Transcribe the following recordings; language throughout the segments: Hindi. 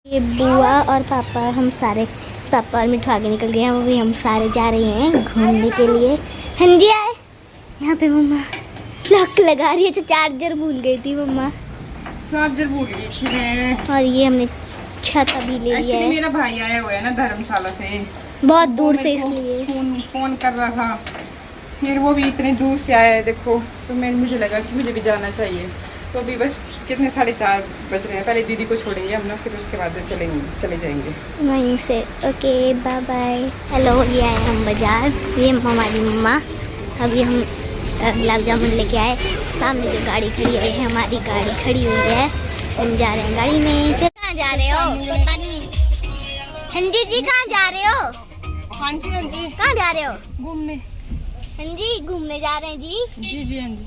ये बुआ और पापा हम सारे पापा और मिठू आगे निकल गए हैं। अभी हम सारे जा रहे हैं घूमने के लिए। हाँ जी आए। यहाँ पे मम्मा लॉक लगा रही है। तो चार्जर भूल गई थी मम्मा। चार्जर भूल गई थी मैं। और ये हमने छत अभी ले लिया है। मेरा भाई आया हुआ है ना धर्मशाला से, बहुत दूर से, इसलिए फोन कर रहा था। फिर वो भी इतनी दूर से आया है देखो, तो मुझे लगा कि मुझे भी जाना चाहिए। तो अभी बस कितने 4:30 बज रहे हैं। पहले दीदी को छोड़ेंगे हम लोग, फिर उसके बाद चले जाएंगे वहीं से। Okay bye bye. हेलो, ये आए हम बाजार। ये हमारी मम्मा। अभी हम गुलाब जामुन लेके आए। सामने जो गाड़ी खड़ी है हमारी गाड़ी खड़ी हुई है। हम जा रहे हैं गाड़ी में। कहाँ जा रहे हो? पता नहीं। हंजी जी कहाँ जा रहे हो? हाँ जी हाँ जी। कहाँ जा रहे हो? घूमने। हाँ जी घूमने जा रहे हैं जी। जी जी हाँ जी।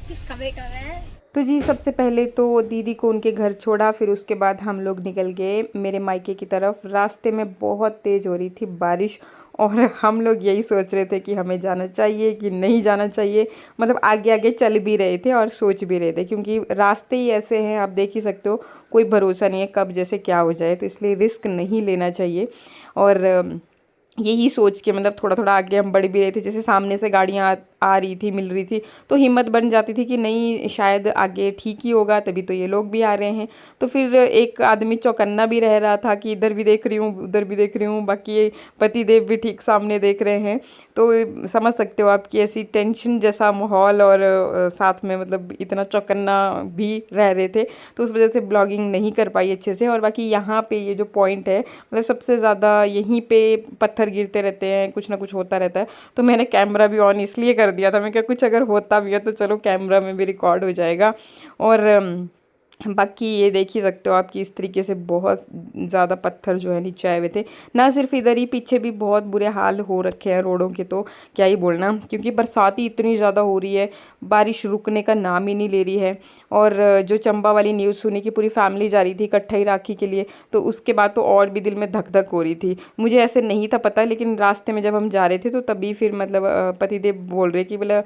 किसका वेट हो रहा है? तो जी सबसे पहले तो दीदी को उनके घर छोड़ा, फिर उसके बाद हम लोग निकल गए मेरे मायके की तरफ। रास्ते में बहुत तेज़ हो रही थी बारिश, और हम लोग यही सोच रहे थे कि हमें जाना चाहिए कि नहीं जाना चाहिए। मतलब आगे आगे चल भी रहे थे और सोच भी रहे थे, क्योंकि रास्ते ही ऐसे हैं, आप देख ही सकते हो, कोई भरोसा नहीं है कब जैसे क्या हो जाए। तो इसलिए रिस्क नहीं लेना चाहिए। और यही सोच के मतलब थोड़ा थोड़ा आगे हम बढ़ भी रहे थे। जैसे सामने से गाड़ियाँ आ रही थी, मिल रही थी, तो हिम्मत बन जाती थी कि नहीं शायद आगे ठीक ही होगा, तभी तो ये लोग भी आ रहे हैं। तो फिर एक आदमी चौकन्ना भी रह रहा था कि इधर भी देख रही हूँ उधर भी देख रही हूँ, बाकी पतिदेव भी ठीक सामने देख रहे हैं। तो समझ सकते हो आपकी ऐसी टेंशन जैसा माहौल, और साथ में मतलब इतना चौकन्ना भी रह रहे थे, तो उस वजह से ब्लॉगिंग नहीं कर पाई अच्छे से। और बाकी यहाँ पे ये जो पॉइंट है, मतलब सबसे ज़्यादा यहीं पे पत्थर गिरते रहते हैं, कुछ ना कुछ होता रहता है। तो मैंने कैमरा भी ऑन इसलिए कर दिया था, मैं क्या कुछ अगर होता भी है तो चलो कैमरा में भी रिकॉर्ड हो जाएगा। और बाकी ये देख ही सकते हो आप कि इस तरीके से बहुत ज़्यादा पत्थर जो है नीचे आए हुए थे। ना सिर्फ इधर ही, पीछे भी बहुत बुरे हाल हो रखे हैं रोडों के, तो क्या ही बोलना, क्योंकि बरसात ही इतनी ज़्यादा हो रही है, बारिश रुकने का नाम ही नहीं ले रही है। और जो चंबा वाली न्यूज़ सुनी कि पूरी फैमिली जा रही थी इकट्ठा ही राखी के लिए, तो उसके बाद तो और भी दिल में धक धक हो रही थी। मुझे ऐसे नहीं था पता, लेकिन रास्ते में जब हम जा रहे थे तो तभी फिर मतलब पतिदेव बोल रहे कि बोला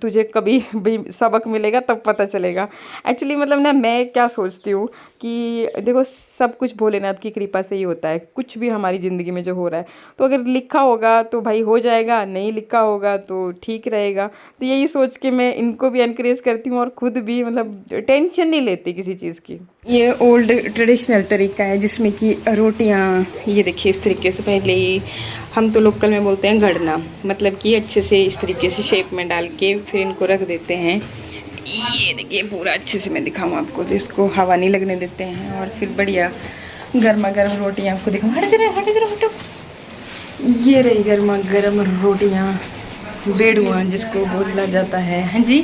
तुझे कभी भी सबक मिलेगा तब पता चलेगा। एक्चुअली मतलब ना मैं क्या सोचती हूँ कि देखो सब कुछ भोलेनाथ की कृपा से ही होता है। कुछ भी हमारी ज़िंदगी में जो हो रहा है, तो अगर लिखा होगा तो भाई हो जाएगा, नहीं लिखा होगा तो ठीक रहेगा। तो यही सोच के मैं इनको भी एनकरेज करती हूँ और खुद भी मतलब टेंशन नहीं लेती किसी चीज़ की। ये ओल्ड ट्रेडिशनल तरीका है जिसमें कि रोटियाँ, ये देखिए इस तरीके से पहले ही, हम तो लोकल में बोलते हैं गढ़ना, मतलब कि अच्छे से इस तरीके से शेप में डाल के फिर इनको रख देते हैं। ये देखिए पूरा अच्छे से मैं दिखाऊँ आपको, तो इसको हवा नहीं लगने देते हैं, और फिर बढ़िया गर्मा गर्म रोटियाँ आपको दिखाऊँ। हटो। ये रही गर्मा गर्म रोटियाँ, बेड़ुआ जिसको बोला जाता है। हाँ जी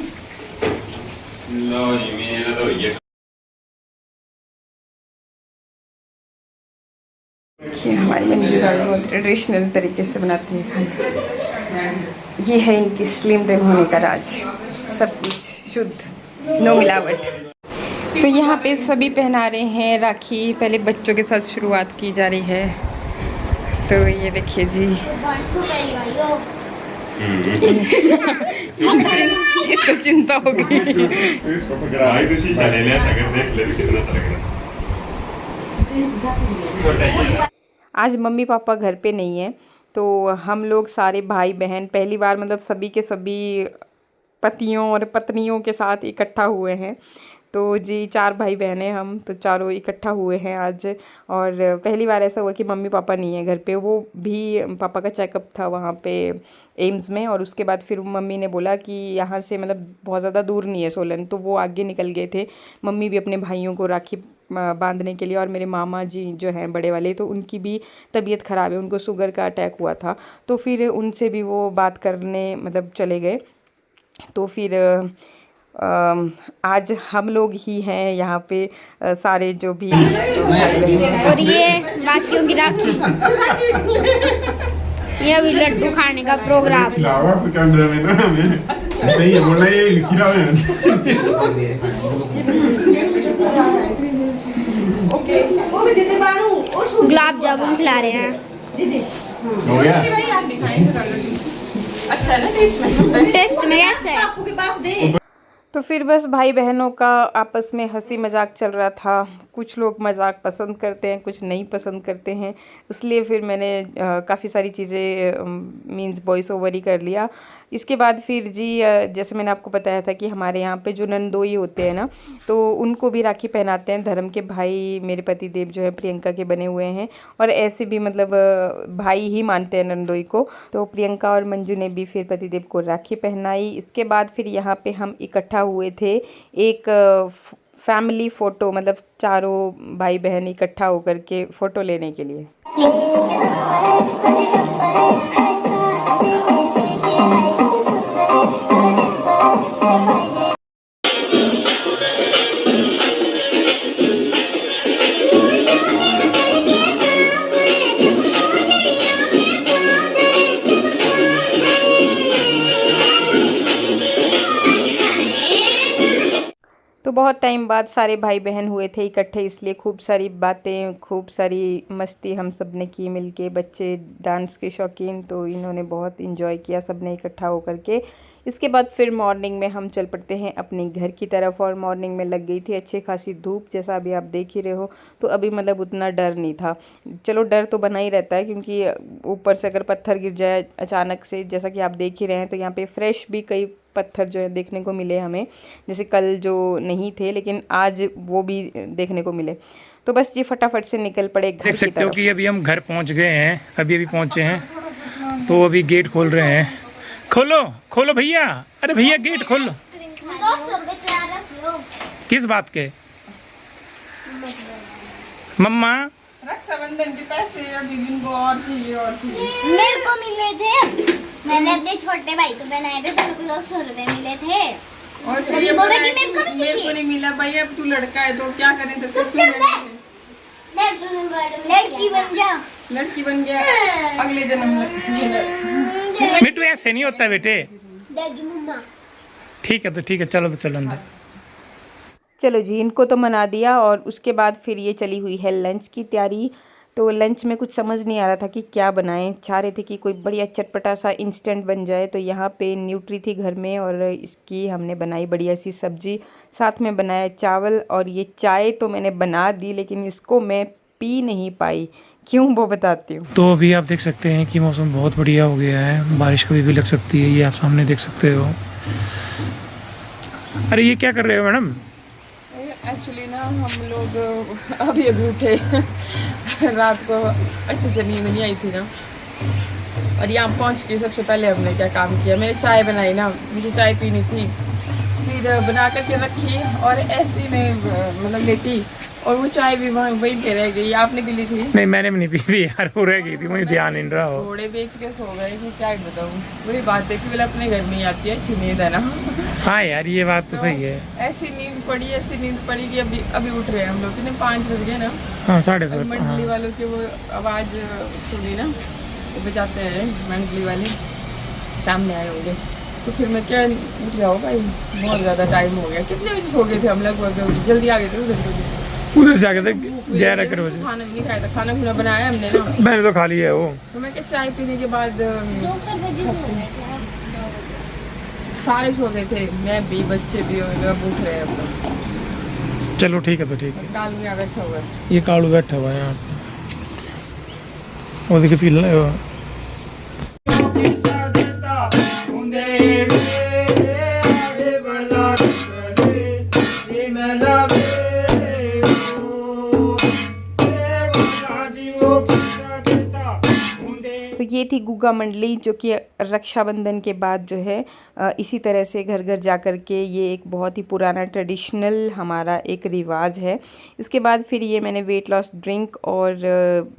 ये हमारी मंजू भाभी बहुत ट्रेडिशनल तरीके से बनाती है खाना। ये है इनकी स्लिम ट्रिम होने का राज, सब कुछ शुद्ध, नो मिलावट। तो यहाँ पे सभी पहना रहे हैं राखी। पहले बच्चों के साथ शुरुआत की जा रही है। तो ये देखिए जी इसको चिंता हो गई। आज मम्मी पापा घर पे नहीं है, तो हम लोग सारे भाई बहन पहली बार मतलब सभी के सभी पतियों और पत्नियों के साथ इकट्ठा हुए हैं। तो जी 4 भाई बहन हैं हम, तो चारों इकट्ठा हुए हैं आज। और पहली बार ऐसा हुआ कि मम्मी पापा नहीं है घर पे। वो भी पापा का चेकअप था वहाँ पे एम्स में, और उसके बाद फिर मम्मी ने बोला कि यहाँ से मतलब बहुत ज़्यादा दूर नहीं है सोलन, तो वो आगे निकल गए थे। मम्मी भी अपने भाइयों को राखी बांधने के लिए, और मेरे मामा जी जो हैं बड़े वाले, तो उनकी भी तबीयत ख़राब है, उनको शुगर का अटैक हुआ था, तो फिर उनसे भी वो बात करने मतलब चले गए। तो फिर आज हम लोग ही हैं यहाँ पे सारे जो भी और ये बाकियों की राखी। ये अभी लड्डू खाने का प्रोग्राम। सही है बोलना, ये लिखी रहा है। गुलाब जामुन खिला रहे हैं दीदी। हो गया अच्छा है ना टेस्ट में? टेस्ट में कैसे है? आपको के पास दे तो फिर बस भाई बहनों का आपस में हंसी मजाक चल रहा था। कुछ लोग मजाक पसंद करते हैं, कुछ नहीं पसंद करते हैं, इसलिए फिर मैंने काफ़ी सारी चीज़ें मींस वॉइस ओवर ही कर लिया। इसके बाद फिर जी जैसे मैंने आपको बताया था कि हमारे यहाँ पे जो नंदोई होते हैं ना, तो उनको भी राखी पहनाते हैं। धर्म के भाई मेरे पति देव जो है प्रियंका के बने हुए हैं, और ऐसे भी मतलब भाई ही मानते हैं नंदोई को। तो प्रियंका और मंजू ने भी फिर पति देव को राखी पहनाई। इसके बाद फिर यहाँ पे हम इकट्ठा हुए थे एक फैमिली फ़ोटो, मतलब चारों भाई बहन इकट्ठा होकर के फ़ोटो लेने के लिए। तो बहुत टाइम बाद सारे भाई बहन हुए थे इकट्ठे, इसलिए खूब सारी बातें, खूब सारी मस्ती हम सब ने की मिलके। बच्चे डांस के शौकीन, तो इन्होंने बहुत इंजॉय किया सब ने इकट्ठा होकर के। इसके बाद फिर मॉर्निंग में हम चल पड़ते हैं अपने घर की तरफ, और मॉर्निंग में लग गई थी अच्छी खासी धूप, जैसा अभी आप देख ही रहे हो। तो अभी मतलब उतना डर नहीं था। चलो डर तो बना ही रहता है, क्योंकि ऊपर से अगर पत्थर गिर जाए अचानक से, जैसा कि आप देख ही रहे हैं, तो यहाँ पे फ्रेश भी कई पत्थर जो है देखने को मिले हमें, जैसे कल जो नहीं थे लेकिन आज वो भी देखने को मिले। तो बस जी फटाफट से निकल पड़े घर की तरफ। देख सकते हो कि अभी हम घर पहुंच गए हैं, अभी पहुंचे हैं। तो अभी गेट खोल रहे हैं। खोलो खोलो भैया, अरे भैया गेट खोलो। किस बात के? मम्मा रक्षाबंधन के पैसे अभी को और चाहिए। मेरे को मिले थे, मैंने अपने छोटे भाई को बनाए थे, तो मेरे को 200 रुपए मिले थे। और तो ये बोल रहा कि मेरे को भी चाहिए। मेरे को नहीं मिला भाई, अब तू लड़का है तो क्या करें, तो लड़की बन जा। लड़की बन गया अगले जन्म में। बेटू ऐसे नहीं होता बेटे। ठीक है, तो ठीक है, चलो तो चलो अंदर। चलो जी, इनको तो मना दिया, और उसके बाद फिर ये चली हुई है लंच की तैयारी। तो लंच में कुछ समझ नहीं आ रहा था कि क्या बनाएं। चाह रहे थे कि कोई बढ़िया चटपटा सा इंस्टेंट बन जाए। तो यहाँ पे न्यूट्री थी घर में, और इसकी हमने बनाई बढ़िया सी सब्जी, साथ में बनाया चावल। और ये चाय तो मैंने बना दी, लेकिन इसको मैं पी नहीं पाई, क्यों वो बताती हूँ। तो अभी आप देख सकते हैं कि मौसम बहुत बढ़िया हो गया है, बारिश कभी भी लग सकती है, ये आप सामने देख सकते हो। अरे ये क्या कर रहे हो मैडम? एक्चुअली ना हम लोग अभी उठे रात को अच्छे से नींद नहीं आई थी ना, और यहाँ पहुँच के सबसे पहले हमने क्या काम किया, मैंने चाय बनाई ना, मुझे चाय पीनी थी, फिर बना करके रखी, और ऐसी में मतलब लेटी, और वो चाय भी वहीं पे रह गई। आपने पी ली थी? नहीं, मैंने भी नहीं पी थी यार, वो रह गई थी, मुझे ध्यान नहीं रहा हो। घोड़े बेच के सो गए कि क्या बताऊँ। वही बात है कि बोले अपने घर में ही आती है अच्छी नींद, है ना। हाँ यार, ये बात तो सही है। ऐसी नींद पड़ी कि अभी उठ रहे हैं हम लोग, कितने 5 बज गए ना। हाँ, 5:30। मंडली वालों की वो आवाज़ सुनी ना, वो बजाते हैं मंडली वाले, सामने आए होंगे। तो फिर मैं क्या उठ जाओ भाई, बहुत ज़्यादा टाइम हो गया। कितने बजे सो गए थे हम लगभग? जल्दी आ गए थे उधर से आ गए थे 11 बजे। खाना नहीं खाया था, खाना खुना बनाया हमने ना। मैंने तो खा लिया है वो। तो मैं क्या चाय पीने के बाद सारे सो गए थे, मैं भी, बच्चे भी, अब उठ रहे हैं अब। चलो ठीक है, तो ठीक है। काल में बैठा हुआ है, ये कालू बैठा हुआ है यहाँ पे, वो किसी तो ये थी गुग्गा मंडली, जो कि रक्षाबंधन के बाद जो है इसी तरह से घर घर जा कर के, ये एक बहुत ही पुराना ट्रेडिशनल हमारा एक रिवाज है। इसके बाद फिर ये मैंने वेट लॉस ड्रिंक और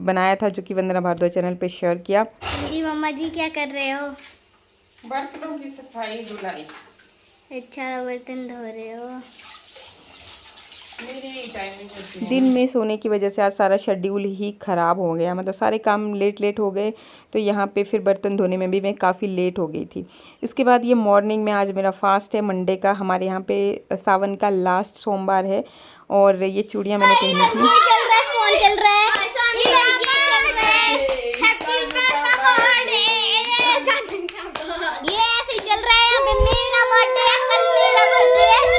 बनाया था, जो कि वंदना भारद्वाज चैनल पे शेयर किया। जी मम्मा जी क्या कर रहे हो? बर्तनों की सफाई धुलाई। अच्छा, बर्तन धो रहे हो। दिन में सोने की वजह से आज सारा शेड्यूल ही ख़राब हो गया, मतलब सारे काम लेट हो गए। तो यहाँ पे फिर बर्तन धोने में भी मैं काफ़ी लेट हो गई थी। इसके बाद ये मॉर्निंग में, आज मेरा फास्ट है मंडे का, हमारे यहाँ पे सावन का लास्ट सोमवार है, और ये चूड़ियाँ मैंने पहनी थी। फोन चल रहा है। ये ऐसे ही चल रहा है, मेरा बर्थडे है, कल मेरा बर्थडे है।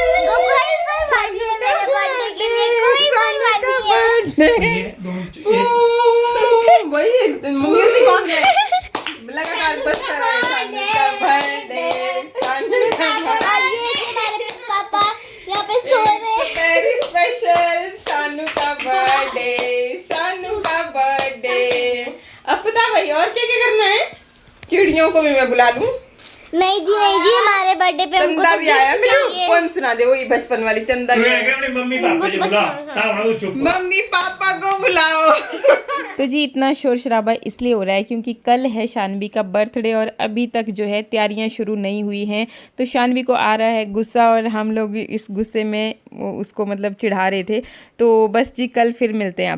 वही म्यूजिक ऑन है, लगातार बज रहा है। शानवी का बर्थडे, शानवी का हमारे पापा यहाँ पे सो रहे हैं। वेरी स्पेशल, शानू का बर्थडे, शानू का बर्थडे। अब पता भाई और क्या क्या करना है? चिड़ियों को भी मैं बुला लूं। नहीं जी नहीं जी, हमारे बर्थडे पे हमको चंदा तो भी आया, gift मेरे चाहिए। पोएम सुना दे, वही बचपन वाली। चंदा भी आया। मम्मी पापा जी बुला, चुप। मम्मी पापा को बुलाओ। तो जी इतना शोर शराबा इसलिए हो रहा है क्योंकि कल है शानवी का बर्थडे और अभी तक जो है तैयारियां शुरू नहीं हुई हैं। तो शानवी को आ रहा है गुस्सा और हम लोग इस गुस्से में उसको मतलब चिढ़ा रहे थे। तो बस जी कल फिर मिलते हैं आप।